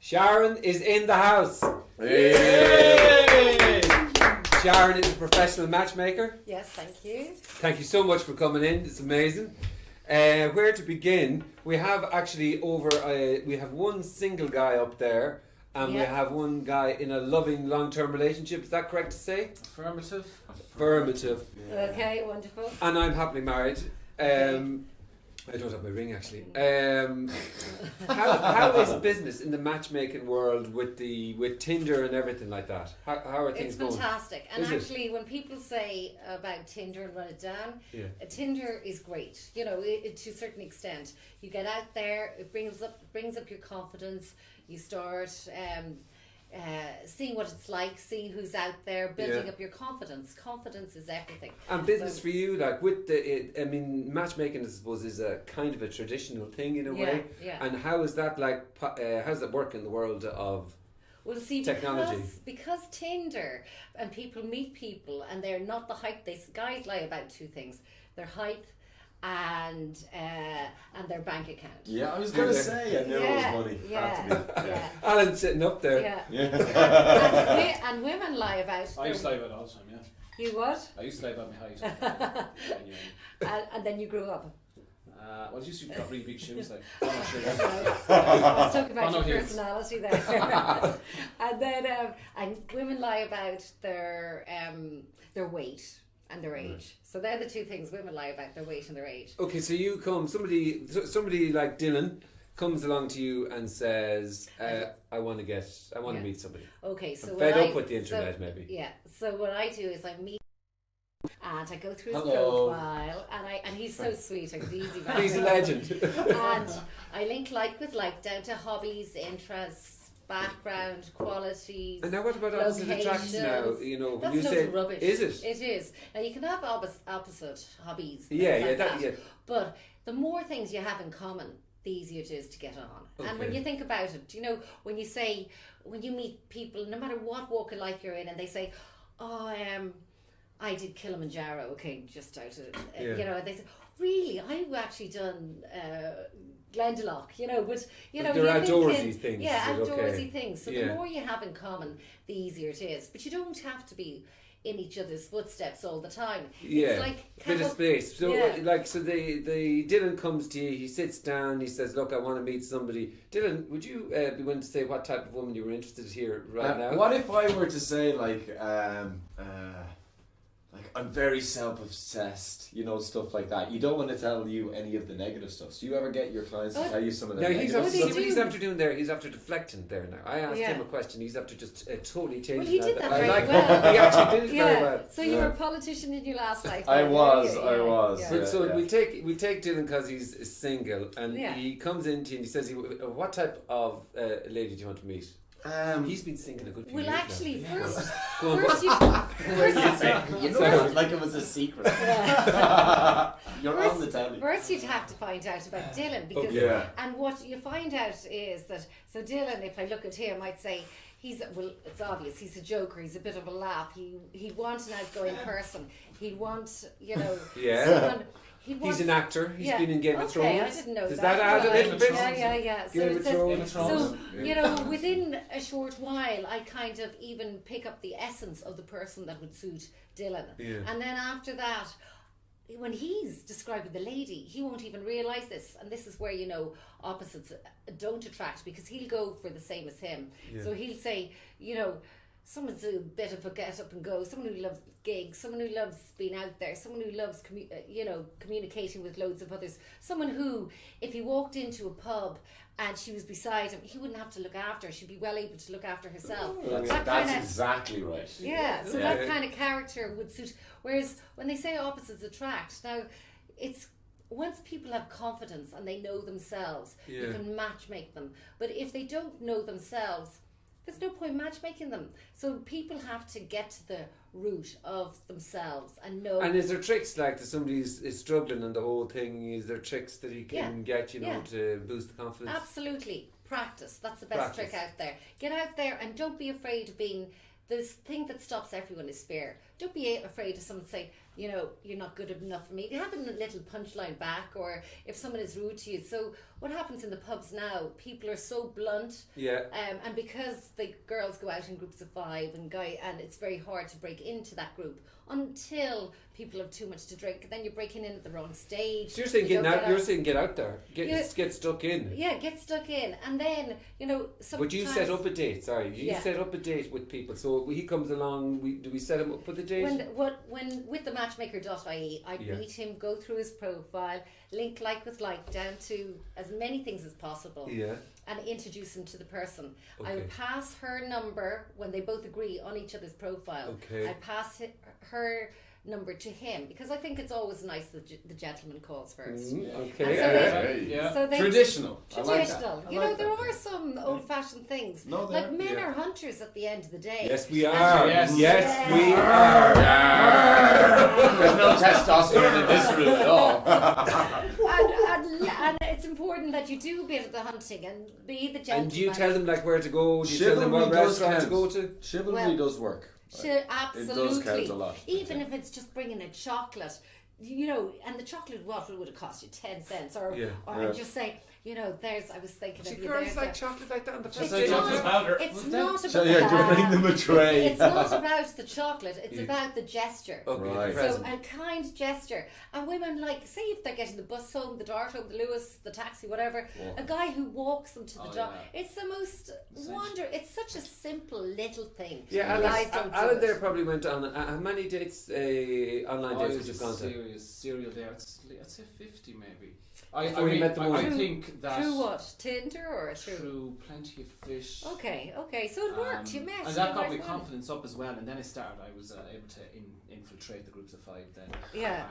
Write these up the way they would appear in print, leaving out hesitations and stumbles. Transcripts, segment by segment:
Sharon is in the house. Hey! Sharon is a professional matchmaker. Yes, thank you. Thank you so much for coming in. It's amazing. Where to begin? We have actually we have one single guy up there, and we have one guy in a loving long-term relationship. Is that correct to say? Affirmative. Affirmative. Okay, wonderful. And I'm happily married. I don't have my ring actually. How is business in the matchmaking world with Tinder and everything like that? How are things going? It's fantastic. And Is actually, when people say about Tinder and run it down, Tinder is great. You know, to a certain extent, you get out there, it brings up your confidence. You start seeing what it's like, seeing who's out there, building up your confidence. Confidence is everything. And business for you, like with matchmaking, I suppose, is a kind of a traditional thing in a way. Yeah. And how is that like? How does that work in the world of technology? Because Tinder and people meet people and they're not the height. Guys lie about two things: their height and their bank account. Yeah, I was going to say, I knew it was money. Yeah. Alan's sitting up there. Yeah. And women lie about. I used to lie about it all the time, yeah. You what? I used to lie about my height. And then you grew up. Well, you used to got really big shoes, like. I'm not sure. I was talking about your heels. personality there. And then and women lie about their weight and their age. So they're the two things women lie about: their weight and their age. Okay, so you come, somebody like Dylan comes along to you and says, I want to meet somebody. Okay, so I'm fed up with the internet, maybe. Yeah. So what I do is I meet and I go through his Hello. profile and he's so sweet. I could easy man. He's a legend. And I link like with like down to hobbies, interests, background, qualities. And now what about opposite attracts now? You know, That's you say rubbish. Is it? It is. Now you can have opposite hobbies. Yeah. But the more things you have in common, the easier it is to get on. Okay. And when you think about it, you know, when you meet people, no matter what walk of life you're in, and they say, I did Kilimanjaro, okay, just out of, you know, and they say, really, I've actually done Glendalough, you know, but, you know, they're outdoorsy things. Yeah, outdoorsy okay. things. So the more you have in common, the easier it is. But you don't have to be in each other's footsteps all the time. Yeah, it's like a bit of space. So, the Dylan comes to you, he sits down, he says, look, I want to meet somebody. Dylan, would you be willing to say what type of woman you were interested in here right now? What if I were to say, like I'm very self-obsessed, you know, stuff like that. You don't want to tell you any of the negative stuff. So you ever get your clients to tell you some of the negative stuff? He's after doing there. He's after deflecting there now. I asked him a question. He's after just totally changing. Well, he did that very well. He actually did it very well. So you were a politician in your last life. I was. Yeah. So we take Dylan because he's single, and he comes in to you and he says, "What type of lady do you want to meet?" He's been single a good few years actually, now. first you know, like it was a secret. You're on the telly. First, you'd have to find out about Dylan because, and what you find out is that Dylan, if I look at him, I'd say it's obvious he's a joker. He's a bit of a laugh. He wants an outgoing person. He wants, you know, someone. He's an actor. He's been in Game of Thrones. I didn't know Does that. that add a little bit? Yeah. Game of Thrones. So, you know, within a short while, I kind of even pick up the essence of the person that would suit Dylan. Yeah. And then after that, when he's describing the lady, he won't even realise this. And this is where, you know, opposites don't attract, because he'll go for the same as him. Yeah. So he'll say, you know, someone's a bit of a get up and go, someone who loves gigs, someone who loves being out there, someone who loves communicating with loads of others, someone who, if he walked into a pub and she was beside him, he wouldn't have to look after her. She'd be well able to look after herself. That's exactly right. Yeah, so that kind of character would suit. Whereas when they say opposites attract, now it's once people have confidence and they know themselves, you can matchmake them. But if they don't know themselves, there's no point matchmaking them. So people have to get to the root of themselves and know. And is there tricks, like, if somebody is struggling and the whole thing, is there tricks that he can get, you know, to boost the confidence? Absolutely. Practice. That's the best trick out there. Get out there and don't be afraid of being... The thing that stops everyone is fear. Don't be afraid of someone saying, you know, you're not good enough for me. They have a little punchline back, or if someone is rude to you. So what happens in the pubs now, people are so blunt. Yeah. And because the girls go out in groups of 5 and it's very hard to break into that group until people have too much to drink. Then you're breaking in at the wrong stage. So you're saying you're saying get out there. Get stuck in. Yeah, get stuck in. And then, you know, Would you set up a date? Sorry, you set up a date with people. So he comes along, do we set him up with a date? When with the matchmaker.ie, I meet him, go through his profile, link like with like down to as many things as possible. Yeah. And introduce him to the person. Okay. I would pass her number when they both agree on each other's profile. Okay. I pass her number to him, because I think it's always nice that the gentleman calls first. Okay. So Traditional. Traditional. I like You know, there that. are some old-fashioned things. No, like men are hunters at the end of the day. Yes, we are. Yes. We are. There's no testosterone in this room at all. and it's important that you do a bit of the hunting and be the gentleman. And do you tell them like where to go? Do you tell them what Chivalry does restaurant to count. go to? Chivalry does work. Absolutely. It does count a lot. Even if it's just bringing a chocolate, you know, and the chocolate waffle would have cost you 10 cents, or just say, you know, I was thinking of you. Girls like chocolate like that on the first It's date. chocolate powder. It's not about So bring them a tray. It's not about the chocolate. It's about the gesture. Okay, Right. So a kind gesture. And women, like, say if they're getting the bus home, the dart home, the Lewis, the taxi, whatever, a guy who walks them to the job. Yeah. It's the most it's such a simple little thing. Yeah, Guys don't do Alan it. there probably went on. How many dates, online dates would you have gone to? Serial there. I'd say 50 maybe. Before you met the woman. I think that Through what? Tinder or through? through Plenty of Fish. Okay, so it worked. You met. And that you got worked my well. confidence up as well. And then I started. I was able to infiltrate the groups of 5 then. Yeah.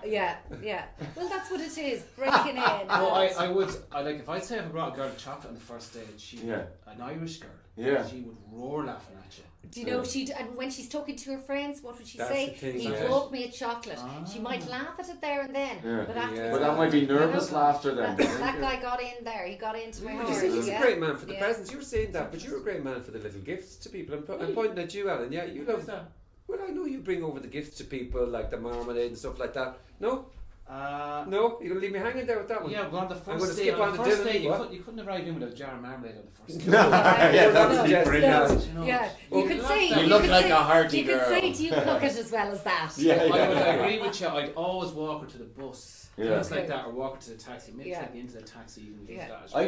Well, that's what it is. Breaking in. No, I would like if I'd say if I brought a girl chocolate on the first date, an Irish girl. Yeah. She would roar laughing at you. Do you know and when she's talking to her friends, what would she That's say? the thing, He yeah. brought me a chocolate. She might laugh at it there and then, but afterwards, But that might be nervous laughter then. that guy got in there. He got into my You heart. see, he's a great man for the Yeah. presents. You were saying that, but you're a great man for the little gifts to people. I'm pointing at you, Alan. Yeah, you love that. Well, I know you bring over the gifts to people, like the marmalade and stuff like that. No, no, you're gonna leave me hanging there with that one. Yeah, well, on the I'm gonna first day, skip on to dinner. you couldn't arrive in with a jar of marmalade on the first day. Yeah, that would be Yes, brilliant. You know. Yeah, Well, you could say You look could like say, a hearty You could girl. say, do you cook it as well as that? Yeah, I would yeah. agree with you. I'd always walk her to the bus. Yeah. Things like that, or walk her to the taxi. Maybe Yeah. take me into the taxi even do Yeah. that. I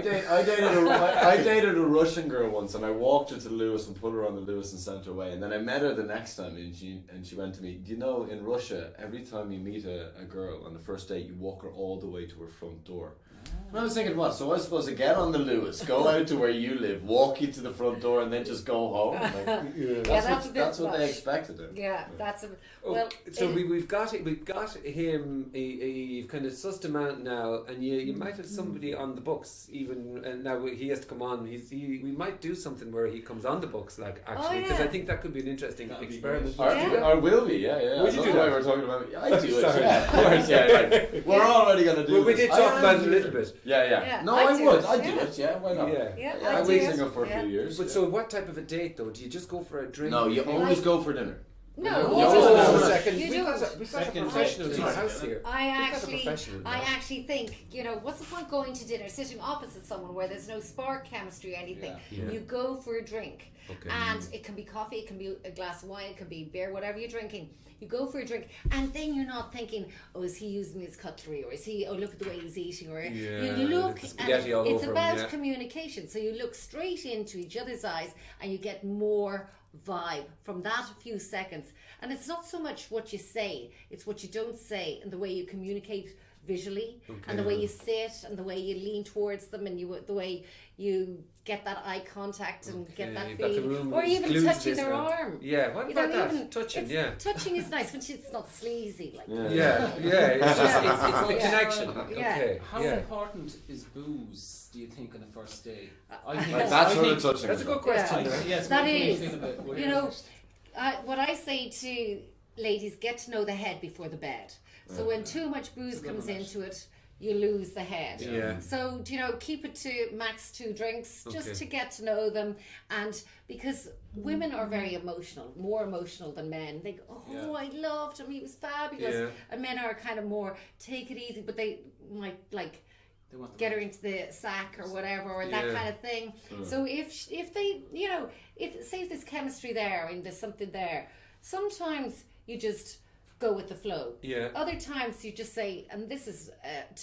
dated a Russian girl once, and I walked her to Lewis and put her on the Lewis and sent her away. And then I met her the next time, and she went to me, do you know, in Russia, every time you meet a girl on the first date, you walk her all the way to her front door. And I was thinking, what? So I was supposed to get on the Lewis, go out to where you live, walk you to the front door, and then just go home? Like, that's what they expected. Yeah, that's a Oh, well. so we've got him. You've kind of sussed him out now, and you might have somebody on the books even. And now he has to come on. We might do something where he comes on the books, like actually, because I think that could be an interesting That'd be experiment. great. Or will we? Yeah. Would you do that? We're talking about. I do it. Sorry. Yeah, of course. Yeah, like, we're already gonna do. Well, we this. did talk I about am it a little bit. Yeah. No, I'd I do would. it, I'd do yeah. it. Yeah, why not? Yeah. I've do been it. single for a Yeah. few years. But so, what type of a date though? Do you just go for a drink? No, you always go for dinner. No, You you always don't. go for a dinner. second. You We've got don't. a Second professional in date. the house here. I professional actually think, you know, what's the point going to dinner, sitting opposite someone where there's no spark chemistry or anything? Yeah. You go for a drink. Okay. And it can be coffee, it can be a glass of wine, it can be beer, whatever you're drinking. You go for a drink, and then you're not thinking, oh, is he using his cutlery, or is he, oh, look at the way he's eating, or you look, the and spaghetti all it's over about him, yeah. communication. So you look straight into each other's eyes, and you get more vibe from that few seconds. And it's not so much what you say, it's what you don't say, and the way you communicate visually, and the way you sit, and the way you lean towards them, and the way you get that eye contact and get that you've got the feeling, room or even glued to touching this their now. arm. Yeah, what You about know, that? even- Touching, it's- yeah. Touching is nice when it's not sleazy. Like Yeah, it's just it's the Yeah. connection. Yeah. Okay, How yeah. important is booze, do you think, on the first date? I think Like, That's I what think- we're touching. That's a good on. question. Yeah. though. Yes, That make me is, feel a bit weird. you know, what I say to ladies, get to know the head before the bed. So when too much booze It's a good comes one, into it, you lose the head. Yeah. So, you know, keep it to max 2 drinks just to get to know them. And because women are very emotional, more emotional than men. They go, oh, I loved him, he was fabulous. Yeah. And men are kind of more take it easy, but they might like get her into the sack or whatever, or that kind of thing. So if they, you know, if say there's chemistry there and there's something there, sometimes you just go with the flow. Yeah. Other times you just say, and this is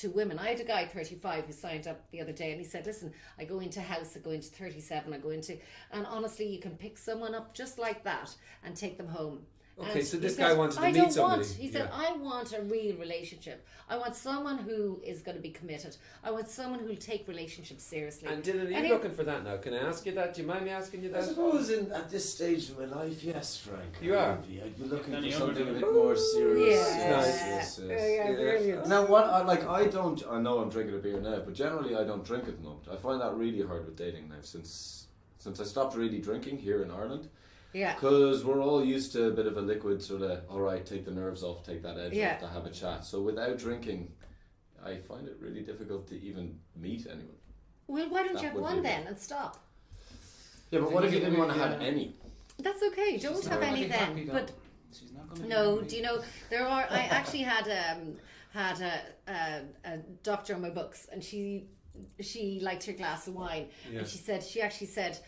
to women. I had a guy 35 who signed up the other day, and he said, "Listen, I go into house, I go into 37, I go into, and honestly, you can pick someone up just like that and take them home." Okay, so this guy wanted to meet somebody. He said, I want a real relationship. I want someone who is going to be committed. I want someone who will take relationships seriously. And Dylan, are you looking for that now? Can I ask you that? Do you mind me asking you that? I suppose at this stage of my life, yes, Frank. You are? I'd be looking for something a bit more serious. Yes. Brilliant. Now, I know I'm drinking a beer now, but generally I don't drink at the moment. I find that really hard with dating now since I stopped really drinking here in Ireland. Yeah. Because we're all used to a bit of a liquid sort of, alright, take the nerves off, take that edge off to have a chat. So without drinking, I find it really difficult to even meet anyone. Well, why don't you have one then and stop? Yeah, but what if you didn't want to have any? That's okay, don't have any then. But she's not going to no, do you know, there are, I actually had a doctor on my books, and she liked her glass of wine, and she actually said,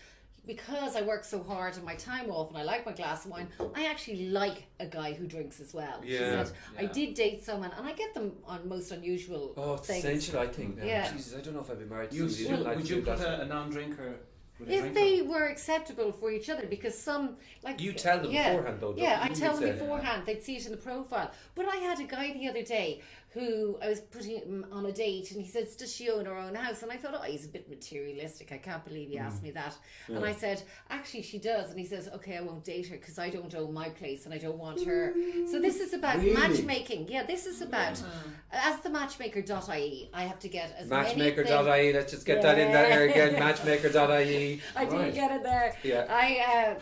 because I work so hard and my time off and I like my glass of wine, I actually like a guy who drinks as well. Yeah. She said, I did date someone, and I get them on most unusual things. Essential, I think. Yeah. Jesus, I don't know if I'd be married to somebody. Would you put a non-drinker if they were acceptable for each other? Because some, like... You tell them beforehand, though. Yeah, I tell them beforehand. They'd see it in the profile. But I had a guy the other day who I was putting him on a date, and he says, does she own her own house? And I thought, he's a bit materialistic. I can't believe he asked me that. Yeah. And I said, actually, she does. And he says, okay, I won't date her because I don't own my place and I don't want her. So this is about matchmaking. Yeah, this is about, as the matchmaker.ie, I have to get as Matchmaker.ie, let's just get that in there again. Matchmaker.ie. I didn't get it there. Yeah.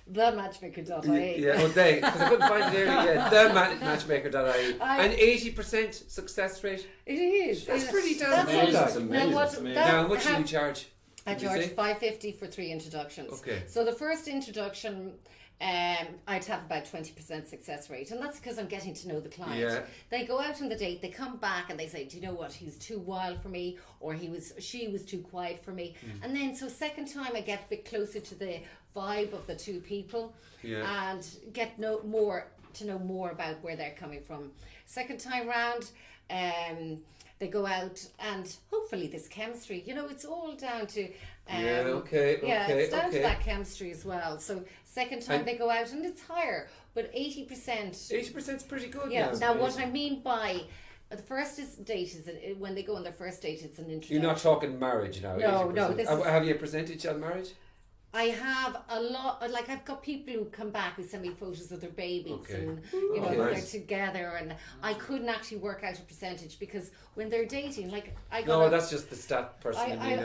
The Matchmaker.ie. Yeah, because I couldn't find it earlier. Yeah, the Matchmaker.ie. And 80% success rate. It is. That's pretty damn good. That's amazing. Now, how much do you charge? I charge $5.50 for 3 introductions. Okay. So the first introduction, I'd have about 20% success rate, and that's because I'm getting to know the client. Yeah. They go out on the date, they come back and they say, do you know what, he was too wild for me, or she was too quiet for me. And then so second time I get a bit closer to the vibe of the two people and get to know more about where they're coming from. Second time round, they go out and hopefully this chemistry, you know, it's all down to it's down to that chemistry as well. So second time they go out and it's higher, but 80% is pretty good. Yeah. Now what I mean by the first date is when they go on their first date, it's an introduction. You're not talking marriage now. No. Have you a percentage on marriage? I have a lot, like I've got people who come back who send me photos of their babies and you know they're together, and I couldn't actually work out a percentage because when they're dating, like that's just the stat person. I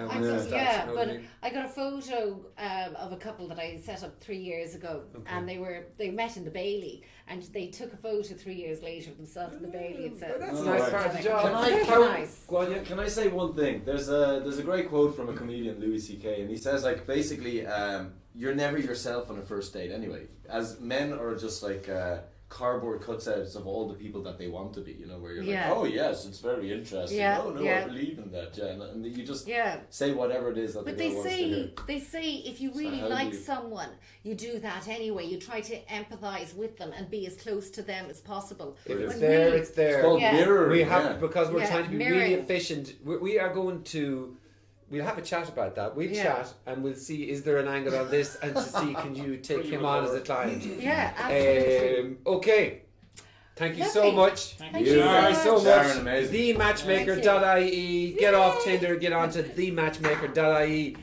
got a photo of a couple that I set up 3 years ago, and they met in the Bailey, and they took a photo 3 years later of themselves in the Bailey and said, "That's a nice part of the job." Can I say one thing? There's a great quote from a comedian, Louis C.K., and he says like basically. You're never yourself on a first date anyway. As men are just like cardboard cutouts of all the people that they want to be, you know, where you're like, oh yes, it's very interesting. I believe in that, and you just say whatever it is that the girl wants to hear. They say if you really like someone, you do that anyway. You try to empathise with them and be as close to them as possible. If it's there, it's there. It's called mirroring. We have because we're trying to be really efficient. We are going to. We'll have a chat about that. We'll chat and we'll see is there an angle on this and to see can you take him on as a client. Yeah, absolutely. Okay. Thank you so much. Thank you so much. Sharon, amazing. TheMatchmaker.ie. Get off Tinder, get onto TheMatchmaker.ie.